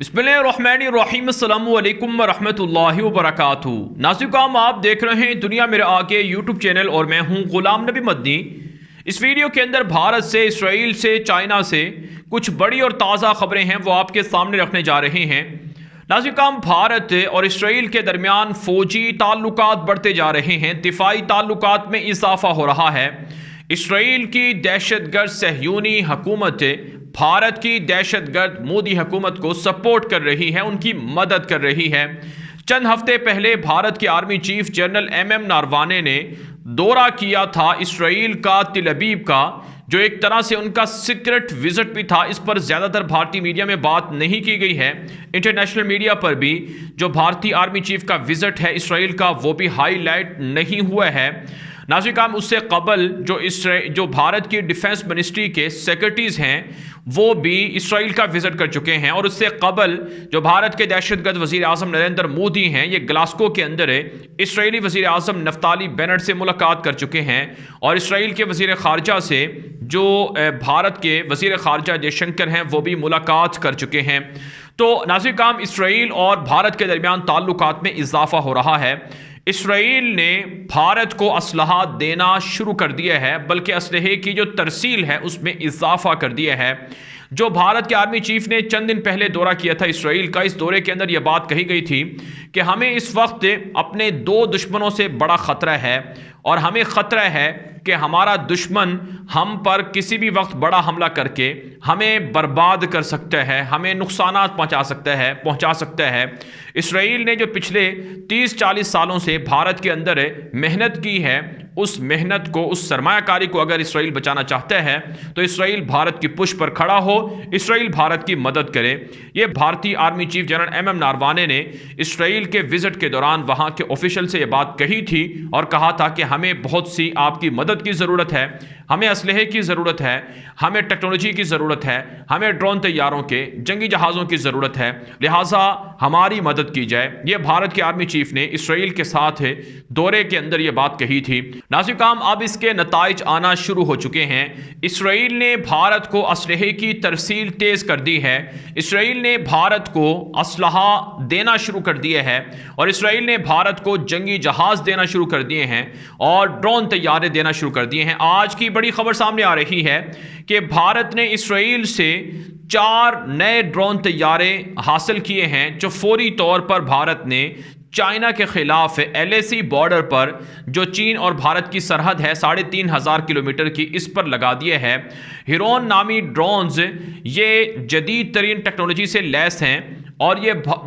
बिस्मिल्लाहिर्रहमानिर्रहीम अस्सलामु अलैकुम वरहमतुल्लाहि वबरकातुहू। नाज़रीन, आप देख रहे हैं दुनिया मेरे आगे यूट्यूब चैनल और मैं हूं गुलाम नबी मदनी। इस वीडियो के अंदर भारत से, इसराइल से, चाइना से कुछ बड़ी और ताज़ा खबरें हैं वो आपके सामने रखने जा रहे हैं। नाज़रीन, भारत और इसराइल के दरमियान फ़ौजी ताल्लुकात बढ़ते जा रहे हैं, दिफाई ताल्लुकात में इजाफा हो रहा है। इसराइल की दहशतगर्द सहयूनी हुकूमत भारत की दहशतगर्द मोदी हुकूमत को सपोर्ट कर रही है, उनकी मदद कर रही है। चंद हफ्ते पहले भारत के army chief general M Naravane ने दौरा किया था इसराइल का, तिल अबीब का, जो एक तरह से उनका सीक्रेट विजिट भी था। इस पर ज़्यादातर भारतीय मीडिया में बात नहीं की गई है। इंटरनेशनल मीडिया पर भी जो भारतीय आर्मी चीफ का विजिट है इसराइल का, वो भी हाईलाइट नहीं हुआ है। नाज़रीन, उससे कबल जो भारत की डिफेंस मिनिस्ट्री के सेक्रेटरीज हैं वो भी इसराइल का विजिट कर चुके हैं, और उससे कबल जो भारत के दहशतगर्द वज़ीर आज़म नरेंद्र मोदी हैं, ये ग्लास्गो के अंदर इसराइली वज़ीर आज़म नफ्ताली बेनेट से मुलाकात कर चुके हैं, और इसराइल के वज़ीर ख़ारजा से जो भारत के वज़ीर ख़ारजा जयशंकर हैं वो भी मुलाकात कर चुके हैं। तो नाज़रीन, इसराइल और भारत के दरमियान ताल्लुकात में इजाफा हो रहा है। इसराइल ने भारत को असलहा देना शुरू कर दिया है, बल्कि असलहे की जो तरसील है उसमें इजाफा कर दिया है। जो भारत के आर्मी चीफ ने चंद दिन पहले दौरा किया था इसराइल का, इस दौरे के अंदर यह बात कही गई थी कि हमें इस वक्त अपने दो दुश्मनों से बड़ा ख़तरा है, और हमें ख़तरा है कि हमारा दुश्मन हम पर किसी भी वक्त बड़ा हमला करके हमें बर्बाद कर सकता है, हमें नुकसानात पहुंचा सकता है। इसराइल ने जो पिछले 30-40 सालों से भारत के अंदर मेहनत की है, उस मेहनत को, उस सरमायाकारी को अगर इसराइल बचाना चाहता है तो इसराइल भारत की पुश पर खड़ा हो, इसराइल भारत की मदद करे। ये भारतीय army chief general M Naravane ने इसराइल के विजिट के दौरान वहां के ऑफिशियल से ये बात कही थी, और कहा था कि हमें बहुत सी आपकी मदद की ज़रूरत है, हमें असलहे की ज़रूरत है, हमें टेक्नोलॉजी की ज़रूरत है, हमें ड्रोन तैयारों के, जंगी जहाज़ों की ज़रूरत है, लिहाजा हमारी मदद की जाए। यह भारत के आर्मी चीफ ने इसराइल के साथ दौरे के अंदर यह बात कही थी। नाज़रीन, अब इसके नताइज आना शुरू हो चुके हैं। इसराइल ने भारत को असलहे की तरसील तेज़ कर दी है, इसराइल ने भारत को असलहा देना शुरू कर दिया है, और इसराइल ने भारत को जंगी जहाज़ देना शुरू कर दिए हैं और ड्रोन तैयारे देना शुरू कर दिए हैं। आज की बड़ी खबर सामने आ रही है कि भारत ने इसराइल से 4 नए ड्रोन तैयारे हासिल किए हैं, जो फौरी तौर पर भारत ने चाइना के खिलाफ LAC बॉर्डर पर, जो चीन और भारत की सरहद है 3500 किलोमीटर की, इस पर लगा दिए है। हिरोन नामी ड्रोन्स ये जदीद तरीन टेक्नोलॉजी से लैस हैं, और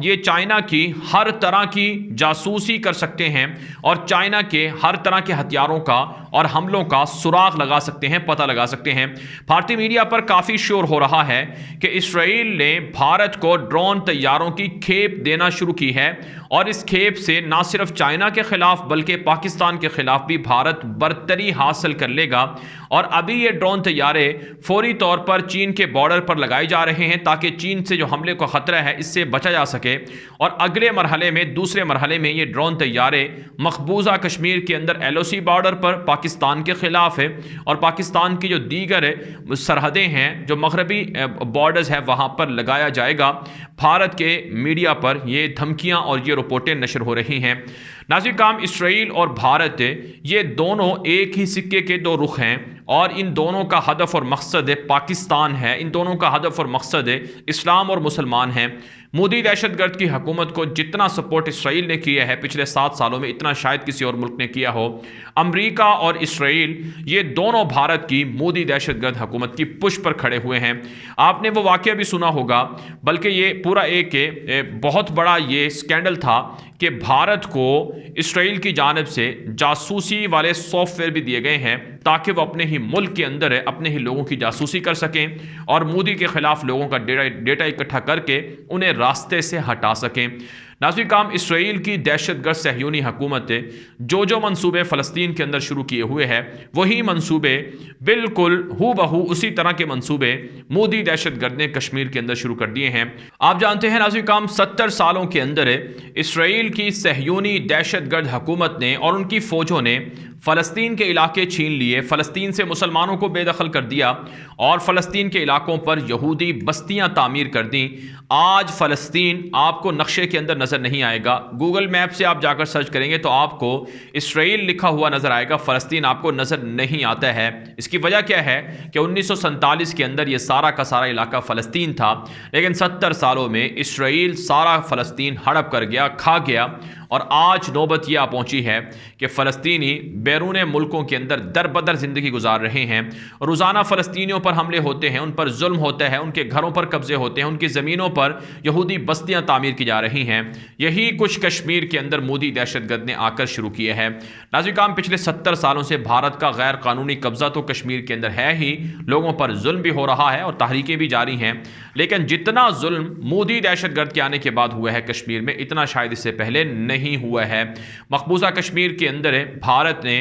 ये चाइना की हर तरह की जासूसी कर सकते हैं, और चाइना के हर तरह के हथियारों का और हमलों का सुराग लगा सकते हैं, पता लगा सकते हैं। भारतीय मीडिया पर काफ़ी शोर हो रहा है कि इसराइल ने भारत को ड्रोन तैयारों की खेप देना शुरू की है, और इस खेप से ना सिर्फ चाइना के खिलाफ बल्कि पाकिस्तान के खिलाफ भी भारत बरतरी हासिल कर लेगा। और अभी ये ड्रोन तैयारे फौरी तौर पर चीन के बॉर्डर पर लगाए जा रहे हैं, ताकि चीन से जो हमले का खतरा है इससे बचा जा सके। और अगले मरहले में, दूसरे मरहले में, ये ड्रोन तैयारे मकबूजा कश्मीर के अंदर LOC बॉर्डर पर पाकिस्तान के खिलाफ है, और पाकिस्तान की जो दीगर सरहदें हैं, जो मगरबी बॉर्डर्स है, वहाँ पर लगाया जाएगा। भारत के मीडिया पर ये धमकियाँ और ये रिपोर्टें नशर हो रही हैं। नाज़रीन, इसराइल और भारत ये दोनों एक ही सिक्के के दो रुख हैं, और इन दोनों का हदफ और मकसद पाकिस्तान है, इन दोनों का हदफ और मकसद इस्लाम और मुसलमान हैं। मोदी दहशतगर्द की हुकूमत को जितना सपोर्ट इसराइल ने किया है पिछले 7 सालों में, इतना शायद किसी और मुल्क ने किया हो। अमेरिका और इसराइल ये दोनों भारत की मोदी दहशतगर्द हुकूमत की पुश पर खड़े हुए हैं। आपने वो वाक़या भी सुना होगा, बल्कि ये पूरा एक बहुत बड़ा ये स्कैंडल था कि भारत को इसराइल की जानिब से जासूसी वाले सॉफ्टवेयर भी दिए गए हैं, ताकि वो अपने ही मुल्क के अंदर अपने ही लोगों की जासूसी कर सकें, और मोदी के खिलाफ लोगों का डेटा इकट्ठा करके उन्हें रास्ते से हटा सकें। नाज़रीन, इसराइल की दहशतगर्द सहयूनी हुकूमत जो मंसूबे फ़लस्तीन के अंदर शुरू किए हुए हैं, वही मंसूबे बिल्कुल हूबहू उसी तरह के मंसूबे मोदी दहशतगर्द ने कश्मीर के अंदर शुरू कर दिए हैं। आप जानते हैं नाज़रीन, 70 सालों के अंदर इसराइल की सहयूनी दहशतगर्द हुकूमत ने और उनकी फ़ौजों ने फ़लस्तीन के इलाके छीन लिए, फ़लस्तीन से मुसलमानों को बेदखल कर दिया और फ़लस्तीन के इलाकों पर यहूदी बस्तियां तामीर कर दी। आज फ़लस्तीन आपको नक्शे के अंदर नज़र नहीं आएगा। गूगल मैप से आप जाकर सर्च करेंगे तो आपको इसराइल लिखा हुआ नज़र आएगा, फ़लस्तीन आपको नज़र नहीं आता है। इसकी वजह क्या है कि 1947 के अंदर ये सारा का सारा इलाका फ़लस्तीन था, लेकिन 70 सालों में इसराइल सारा फ़लस्तीन हड़प कर गया, खा गया और आज नौबत यह पहुंची है कि फ़लस्तीनी बैरून मुल्कों के अंदर दर बदर ज़िंदगी गुजार रहे हैं। रोज़ाना फ़लस्तीनियों पर हमले होते हैं, उन पर जुल्म होता है, उनके घरों पर कब्ज़े होते हैं, उनकी ज़मीनों पर यहूदी बस्तियां तामीर की जा रही हैं। यही कुछ कश्मीर के अंदर मोदी दहशतगर्द ने आकर शुरू किए हैं। नाज़रीन, पिछले 70 सालों से भारत का गैर कानूनी कब्ज़ा तो कश्मीर के अंदर है ही, लोगों पर जुल्म भी हो रहा है और तहरीकें भी जारी हैं, लेकिन जितना जुल्म मोदी दहशतगर्द के आने के बाद हुआ है कश्मीर में, इतना शायद इससे पहले नहीं हुआ है। मकबूजा कश्मीर के अंदर भारत ने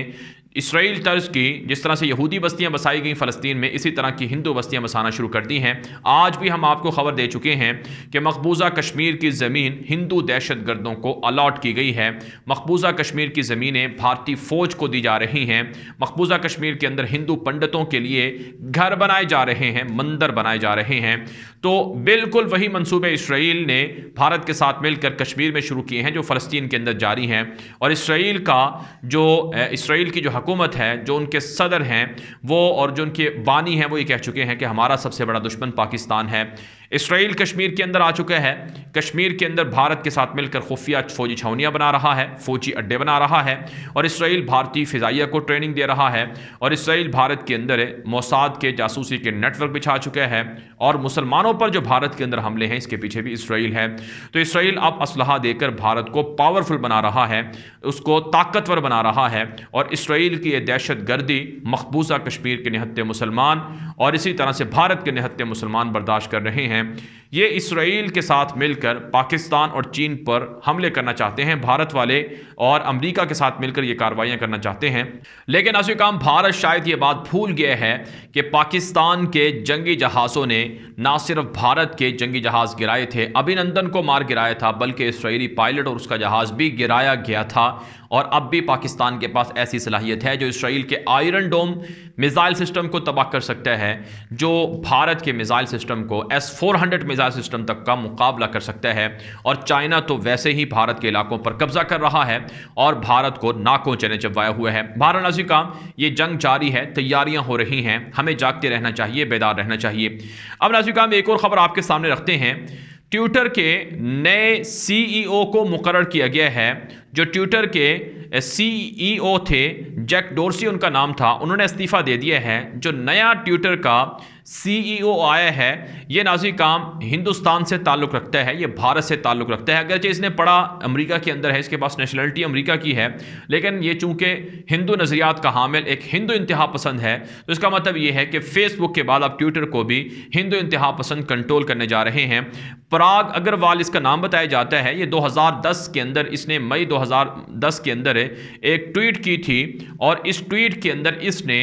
इसराइल तर्ज की, जिस तरह से यहूदी बस्तियां बसाई गई फ़लस्तीन में, इसी तरह की हिंदू बस्तियां बसाना शुरू कर दी हैं। आज भी हम आपको खबर दे चुके हैं कि मकबूजा कश्मीर की ज़मीन हिंदू दहशतगर्दों को अलॉट की गई है। मकबूजा कश्मीर की ज़मीनें भारतीय फ़ौज को दी जा रही हैं। मकबूजा कश्मीर के अंदर हिंदू पंडितों के लिए घर बनाए जा रहे हैं, मंदिर बनाए जा रहे हैं। तो बिल्कुल वही मंसूबे इसराइल ने भारत के साथ मिलकर कश्मीर में शुरू किए हैं जो फ़लस्तीन के अंदर जारी हैं। और इसराइल की जो हुकूमत है, जो उनके सदर हैं वो और जो उनके बानी हैं वो ये कह चुके हैं कि हमारा सबसे बड़ा दुश्मन पाकिस्तान है। इसराइल कश्मीर के अंदर आ चुका है। कश्मीर के अंदर भारत के साथ मिलकर खुफिया फौजी छावनियां बना रहा है, फौजी अड्डे बना रहा है और इसराइल भारतीय फ़िज़ाइया को ट्रेनिंग दे रहा है। और इसराइल भारत के अंदर मोसाद के जासूसी के नेटवर्क बिछा चुका है और मुसलमानों पर जो भारत के अंदर हमले हैं इसके पीछे भी इसराइल है। तो इसराइल अब असलहा देकर भारत को पावरफुल बना रहा है, उसको ताकतवर बना रहा है। और इसराइल की यह दहशत गर्दी मकबूजा कश्मीर के निहत्ते मुसलमान और इसी तरह से भारत के निहत्ते मुसलमान बर्दाश्त कर रहे हैं। ये इसराइल के साथ मिलकर पाकिस्तान और चीन पर हमले करना चाहते हैं, भारत वाले और अमेरिका के साथ मिलकर ये कार्रवाइयां करना चाहते हैं। लेकिन असली काम भारत शायद ये बात भूल गया है कि पाकिस्तान के जंगी जहाज़ों ने ना सिर्फ भारत के जंगी जहाज़ गिराए थे, अभिनंदन को मार गिराया था, बल्कि इसराइली पायलट और उसका जहाज़ भी गिराया गया था। और अब भी पाकिस्तान के पास ऐसी सलाहियत है जो इसराइल के आयरन डोम मिसाइल सिस्टम को तबाह कर सकता है, जो भारत के मिसाइल सिस्टम को S-400 मिसाइल सिस्टम तक का मुकाबला कर सकता है। और चाइना तो वैसे ही भारत के इलाकों पर कब्जा कर रहा है और भारत को नाकों चने चबवाया हुआ है। बहरहाल का ये जंग जारी है, तैयारियां हो रही हैं, हमें जागते रहना चाहिए, बेदार रहना चाहिए। अब नाज़रीन एक और ख़बर आपके सामने रखते हैं। ट्विटर के नए CEO को मुकर्रर किया गया है। जो ट्विटर के CEO थे, जैक डोर्सी उनका नाम था, उन्होंने इस्तीफ़ा दे दिया है। जो नया ट्विटर का CEO आया है ये नाज़रीन काम हिंदुस्तान से ताल्लुक़ रखता है, ये भारत से ताल्लुक़ रखता है। अगरचे इसने पढ़ा अमेरिका के अंदर है, इसके पास नेशनलिटी अमेरिका की है, लेकिन ये चूँकि हिंदू नज़रियात का हामिल एक हिंदू इंतहा पसंद है, तो इसका मतलब ये है कि फेसबुक के बाद अब ट्विटर को भी हिंदू इंतहा पसंद कंट्रोल करने जा रहे हैं। पराग अग्रवाल इसका नाम बताया जाता है। ये 2010 के अंदर, इसने मई 2010 के अंदर एक ट्वीट की थी और इस ट्वीट के अंदर इसने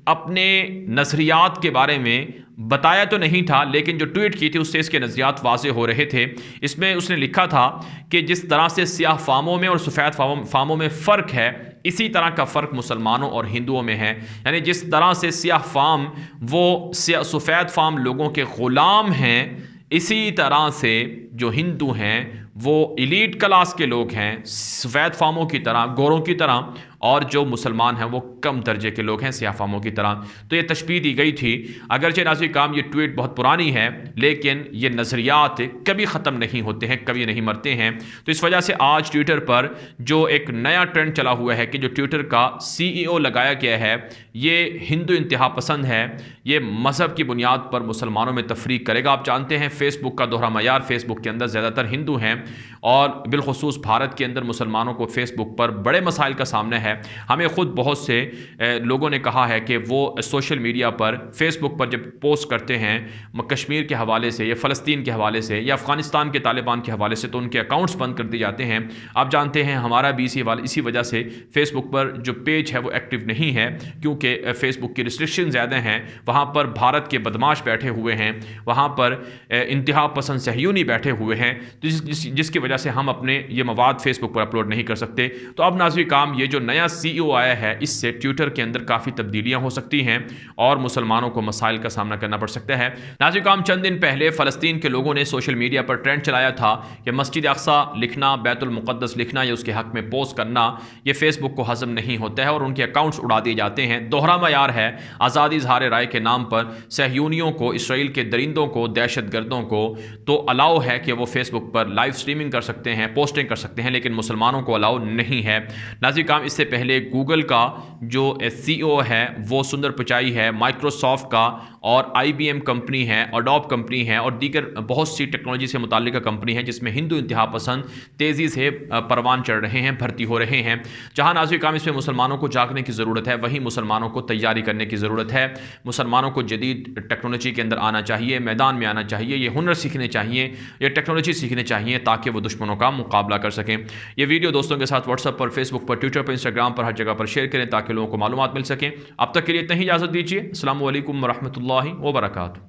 अपने नज़रियात के बारे में बताया तो नहीं था, लेकिन जो ट्वीट की थी उससे इसके नज़रियात वाज़े हो रहे थे। इसमें उसने लिखा था कि जिस तरह से स्याह फामों में और सफ़ेद फामों में फ़र्क है, इसी तरह का फ़र्क मुसलमानों और हिंदुओं में है। यानी जिस तरह से स्याह फाम वो सफ़ेद फाम लोगों के ग़ुलाम हैं, इसी तरह से जो हिंदू हैं वो एलीट क्लास के लोग हैं, सफ़ेद फामों की तरह, गोरों की तरह, और जो मुसलमान हैं वो कम दर्जे के लोग हैं, स्याह फामों की तरह। तो ये तशबीह दी गई थी। अगरचे नाज़रीन काम ये ट्वीट बहुत पुरानी है, लेकिन ये नज़रियात कभी ख़त्म नहीं होते हैं, कभी नहीं मरते हैं। तो इस वजह से आज ट्विटर पर जो एक नया ट्रेंड चला हुआ है कि जो ट्विटर का CEO लगाया गया है ये हिंदू इंतहा पसंद है, ये मज़हब की बुनियाद पर मुसलमानों में तफरीक करेगा। आप जानते हैं फेसबुक का दोहरा मयार, फेसबुक के अंदर ज़्यादातर हिंदू हैं और बिलखुसूस भारत के अंदर मुसलमानों को फेसबुक पर बड़े मसाइल का सामना है। हमें ख़ुद बहुत से लोगों ने कहा है कि वो सोशल मीडिया पर, फेसबुक पर जब पोस्ट करते हैं कश्मीर के हवाले से या फ़लस्तीन के हवाले से या अफ़गानिस्तान के तालिबान के हवाले से, तो उनके अकाउंट्स बंद कर दिए जाते हैं। आप जानते हैं हमारा भी इसी वजह से फेसबुक पर जो पेज है वो एक्टिव नहीं है, क्योंकि फेसबुक की रिस्ट्रिक्शन ज़्यादा हैं। वहाँ पर भारत के बदमाश बैठे हुए हैं, वहाँ पर इंतहा पसंद सहयूनी बैठे हुए हैं, जिसकी वजह से हम अपने ये मवाद फेसबुक पर अपलोड नहीं कर सकते। तो अब नाज़रीन काम ये जो नया नया CEO आया है, इससे ट्विटर के अंदर काफ़ी तब्दीलियां हो सकती हैं और मुसलमानों को मसाइल का सामना करना पड़ सकता है। नाज़रीन, चंद दिन पहले फ़लस्तीन के लोगों ने सोशल मीडिया पर ट्रेंड चलाया था कि मस्जिद अक्सा लिखना, बैतुल मुक़द्दस लिखना या उसके हक़ में पोस्ट करना ये फेसबुक को हज़म नहीं होता है और उनके अकाउंट्स उड़ा दिए जाते हैं। दोहरा मयार है। आज़ादी इज़हार राय के नाम पर सहयूनियों को, इसराइल के दरिंदों को, दहशतगर्दों को तो अलाउ है कि वो फेसबुक पर लाइव स्ट्रीमिंग कर सकते हैं, पोस्टिंग कर सकते हैं, लेकिन मुसलमानों को अलाउ नहीं है। नाज़रीन, इससे पहले गूगल का जो CEO है वो सुंदर पिचाई है, माइक्रोसॉफ्ट का और IBM कंपनी है, अडोब कंपनी है और दीगर बहुत सी टेक्नोलॉजी से मुताल्लिक़ कंपनी है जिसमें हिंदू इंतहा पसंद तेज़ी से परवान चढ़ रहे हैं, भर्ती हो रहे हैं। जहाँ नाज़रीन इसमें मुसलमानों को जागने की ज़रूरत है, वहीं मुसलमानों को तैयारी करने की ज़रूरत है। मुसलमानों को जदीद टेक्नोलॉजी के अंदर आना चाहिए, मैदान में आना चाहिए, ये हुनर सीखने चाहिए, ये टेक्नोलॉजी सीखने चाहिए ताकि वो दुश्मनों का मुकाबला कर सकें। ये वीडियो दोस्तों के साथ व्हाट्सएप पर, फेसबुक पर, ट्विटर पर, इंस्टाग्राम पर, हर जगह पर शेयर करें ताकि लोगों को मालूमात मिल सकें। अब तक के लिए इतना ही इजाज़त दीजिए। अस्सलामु अलैकुम वरहमतुल्लाहि वबरकातुहू।